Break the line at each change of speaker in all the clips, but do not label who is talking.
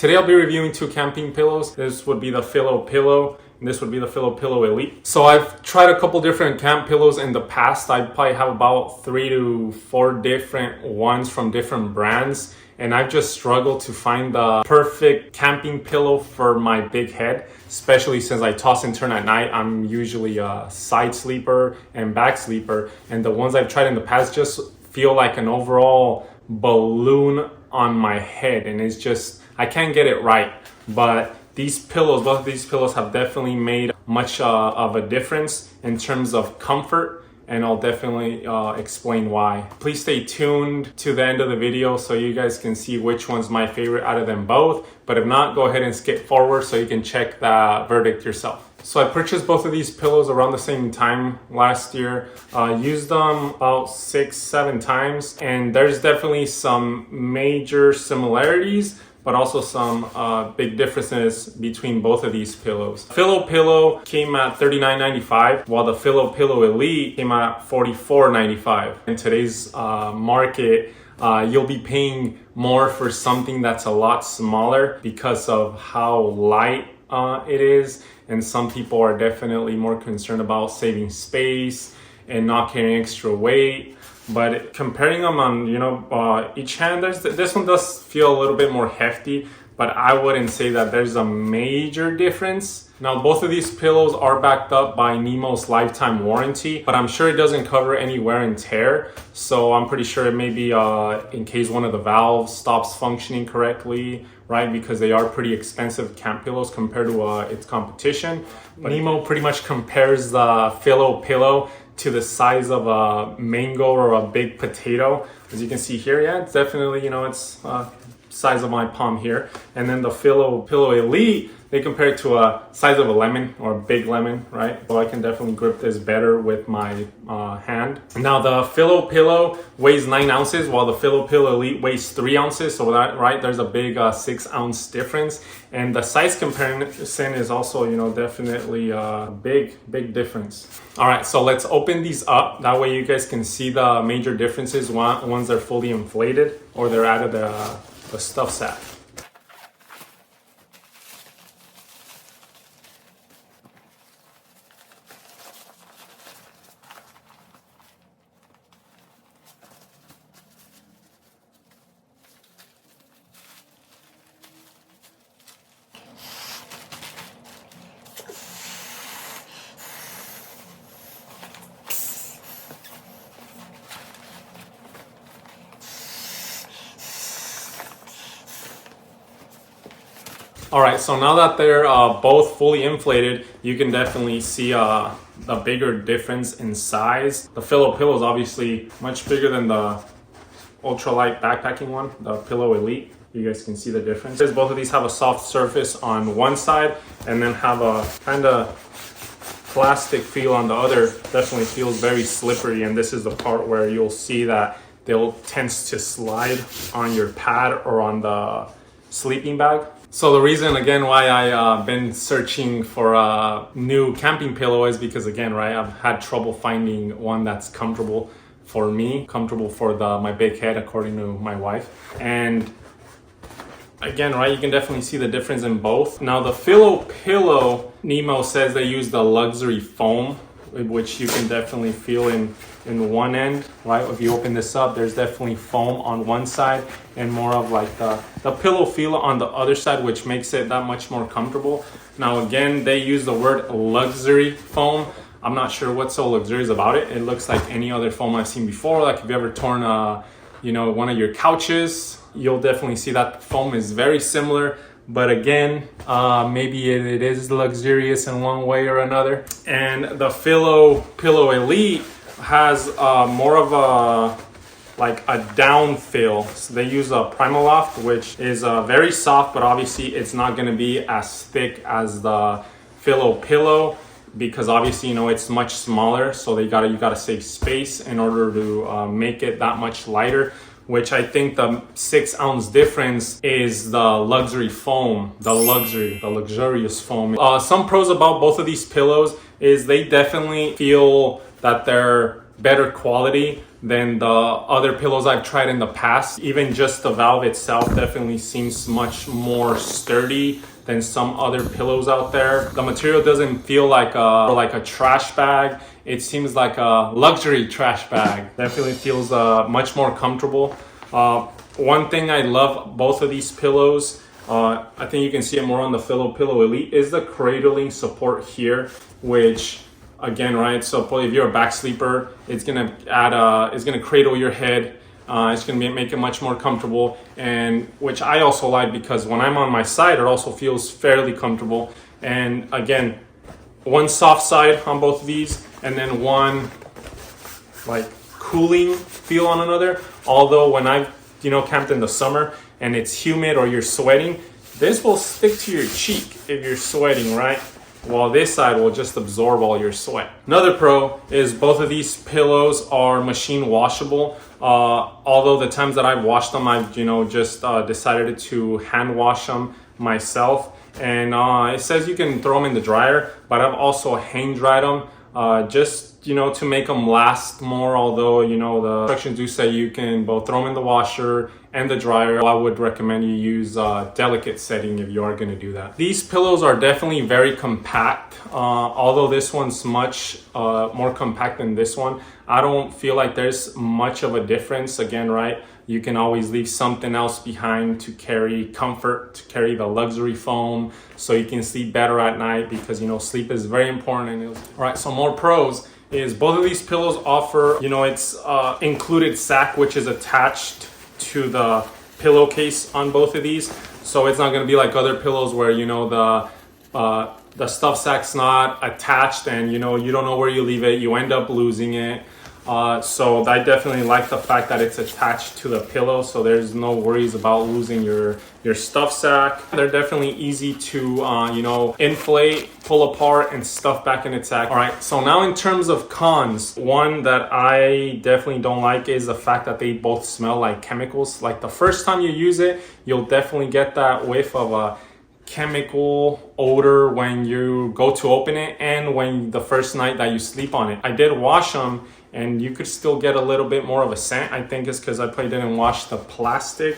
Today I'll be reviewing two camping pillows. This would be the Fillo Pillow and this would be the Fillo Pillow Elite. So I've tried a couple different camp pillows in the past. I probably have about 3 to 4 different ones from different brands. And I've just struggled to find the perfect camping pillow for my big head, especially since I toss and turn at night. I'm usually a side sleeper and back sleeper. And the ones I've tried in the past just feel like an overall balloon on my head. And it's just, I can't get it right. But these pillows, both of these pillows have definitely made much of a difference in terms of comfort. And I'll definitely explain why. Please stay tuned to the end of the video so you guys can see which one's my favorite out of them both. But if not, go ahead and skip forward so you can check the verdict yourself. So I purchased both of these pillows around the same time last year. Used them about 6-7 times. And there's definitely some major similarities, but also some big differences between both of these pillows. Fillo Pillow came at $39.95, while the Fillo Pillow Elite came at $44.95. In today's market, you'll be paying more for something that's a lot smaller because of how light it is. And some people are definitely more concerned about saving space and not carrying extra weight. But comparing them on, each hand, this one does feel a little bit more hefty, but I wouldn't say that there's a major difference. Now, both of these pillows are backed up by NEMO's lifetime warranty, but I'm sure it doesn't cover any wear and tear. So I'm pretty sure it may be in case one of the valves stops functioning correctly, right? Because they are pretty expensive camp pillows compared to its competition. But NEMO pretty much compares the Fillo Pillow to the size of a mango or a big potato. As you can see here, yeah, it's definitely, it's size of my palm here. And then the Fillo Pillow Elite, they compare it to a size of a lemon or a big lemon, right? So I can definitely grip this better with my hand. Now the Fillo Pillow weighs 9 ounces while the Fillo Pillow Elite weighs 3 ounces. So that, right, there's a big 6-ounce difference. And the size comparison is also, definitely a big difference. All right, so let's open these up. That way you guys can see the major differences once they're fully inflated or they're out of the stuff sack. All right, so now that they're both fully inflated, you can definitely see a bigger difference in size. The Fillo Pillow is obviously much bigger than the ultralight backpacking one, the Pillow Elite. You guys can see the difference. Both of these have a soft surface on one side and then have a kind of plastic feel on the other. Definitely feels very slippery, and this is the part where you'll see that they'll tends to slide on your pad or on the sleeping bag. So the reason, again, why I've been searching for a new camping pillow is because, again, right, I've had trouble finding one that's comfortable for me, comfortable for my big head, according to my wife. And again, right, you can definitely see the difference in both. Now, the Fillo Pillow, NEMO says they use the luxury foam, which you can definitely feel in one end, right? If you open this up, there's definitely foam on one side and more of like the pillow feel on the other side, which makes it that much more comfortable. Now, again, they use the word luxury foam. I'm not sure what's so luxurious about it. It looks like any other foam I've seen before. Like if you ever torn one of your couches, you'll definitely see that the foam is very similar. But again, maybe it is luxurious in one way or another. And the Fillo Pillow Elite has more of a down feel. So they use a Primaloft, which is very soft, but obviously it's not going to be as thick as the Fillo Pillow because obviously it's much smaller. So you gotta save space in order to make it that much lighter. Which I think the 6-ounce difference is the luxury foam, the luxurious foam. Some pros about both of these pillows is they definitely feel that they're better quality than the other pillows I've tried in the past. Even just the valve itself definitely seems much more sturdy than some other pillows out there. The material doesn't feel like a trash bag. It seems like a luxury trash bag. Definitely feels much more comfortable. One thing I love both of these pillows, I think you can see it more on the Fillo Pillow Elite, is the cradling support here, which again, right, so if you're a back sleeper, it's gonna cradle your head. It's gonna make it much more comfortable, and which I also like because when I'm on my side, it also feels fairly comfortable. And again, one soft side on both of these, and then one like cooling feel on another. Although when I've camped in the summer and it's humid or you're sweating, this will stick to your cheek if you're sweating, right? While this side will just absorb all your sweat. Another pro is both of these pillows are machine washable. Although the times that I've washed them, I've just decided to hand wash them myself. And it says you can throw them in the dryer, but I've also hang dried them just to make them last more. Although the instructions do say you can both throw them in the washer and the dryer. I would recommend you use delicate setting if you are going to do that. These pillows are definitely very compact. Although this one's much more compact than this one, I don't feel like there's much of a difference. Again, right, you can always leave something else behind to carry comfort, to carry the luxury foam, so you can sleep better at night, because sleep is very important. All right, so more pros is both of these pillows offer it's included sack, which is attached to the pillowcase on both of these, so it's not going to be like other pillows where the stuff sack's not attached and you don't know where you leave it, you end up losing it. So I definitely like the fact that it's attached to the pillow, so there's no worries about losing your stuff sack. They're definitely easy to inflate, pull apart, and stuff back in its sack. All right, so now in terms of cons, one that I definitely don't like is the fact that they both smell like chemicals. Like the first time you use it, you'll definitely get that whiff of a chemical odor when you go to open it, and when the first night that you sleep on it. I did wash them, and you could still get a little bit more of a scent. I think it's because I probably didn't wash the plastic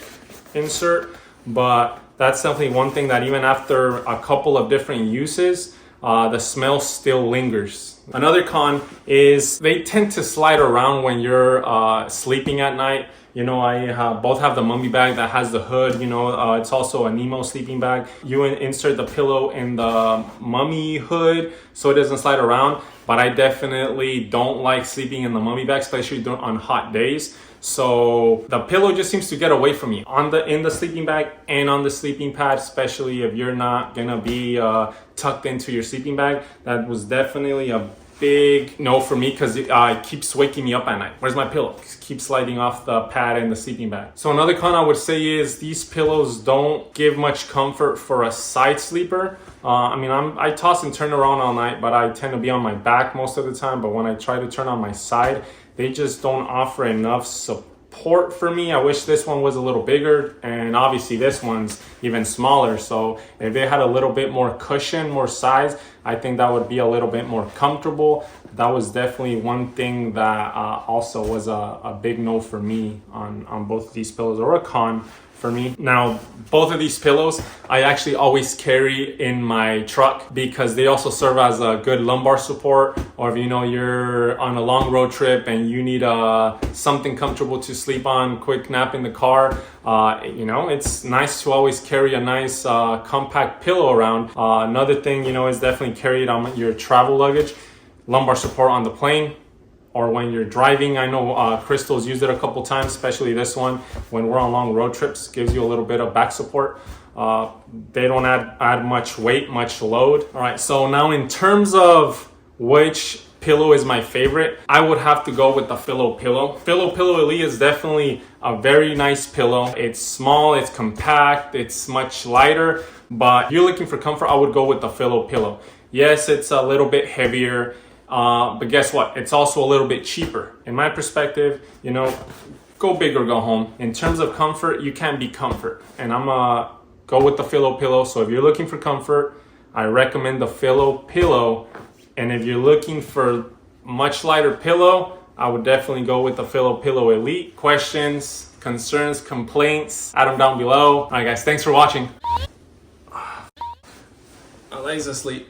insert, but that's definitely one thing that even after a couple of different uses, the smell still lingers. Another con is they tend to slide around when you're sleeping at night. I both have the mummy bag that has the hood. It's also a NEMO sleeping bag. You insert the pillow in the mummy hood so it doesn't slide around. But I definitely don't like sleeping in the mummy bag, especially on hot days. So the pillow just seems to get away from me in the sleeping bag and on the sleeping pad, especially if you're not gonna be tucked into your sleeping bag. That was definitely a big no for me, because it keeps waking me up at night. Where's my pillow? It keeps sliding off the pad and the sleeping bag. So another con I would say is these pillows don't give much comfort for a side sleeper. I toss and turn around all night, but I tend to be on my back most of the time. But when I try to turn on my side, they just don't offer enough support for me. I wish this one was a little bigger, and obviously this one's even smaller. So if they had a little bit more cushion, more size, I think that would be a little bit more comfortable. That was definitely one thing that also was a big no for me on both of these pillows, or a con for me. Now, both of these pillows I actually always carry in my truck, because they also serve as a good lumbar support, or if you're on a long road trip and you need something comfortable to sleep on, quick nap in the car. It's nice to always carry a nice compact pillow around. Another thing is definitely carry it on your travel luggage. Lumbar support on the plane, or when you're driving. I know Crystal's used it a couple times, especially this one when we're on long road trips. Gives you a little bit of back support. They don't add much weight, much load. All right, so now in terms of which pillow is my favorite, I would have to go with the Fillo Pillow. Fillo Pillow Elite is definitely a very nice pillow. It's small, it's compact, it's much lighter, but if you're looking for comfort, I would go with the Fillo Pillow. Yes, it's a little bit heavier, but guess what? It's also a little bit cheaper. In my perspective, go big or go home. In terms of comfort, you can't beat comfort. And I'm gonna go with the Fillo Pillow. So if you're looking for comfort, I recommend the Fillo Pillow. And if you're looking for much lighter pillow, I would definitely go with the Fillo Pillow Elite. Questions, concerns, complaints, add them down below. All right, guys, thanks for watching. Alexi's asleep.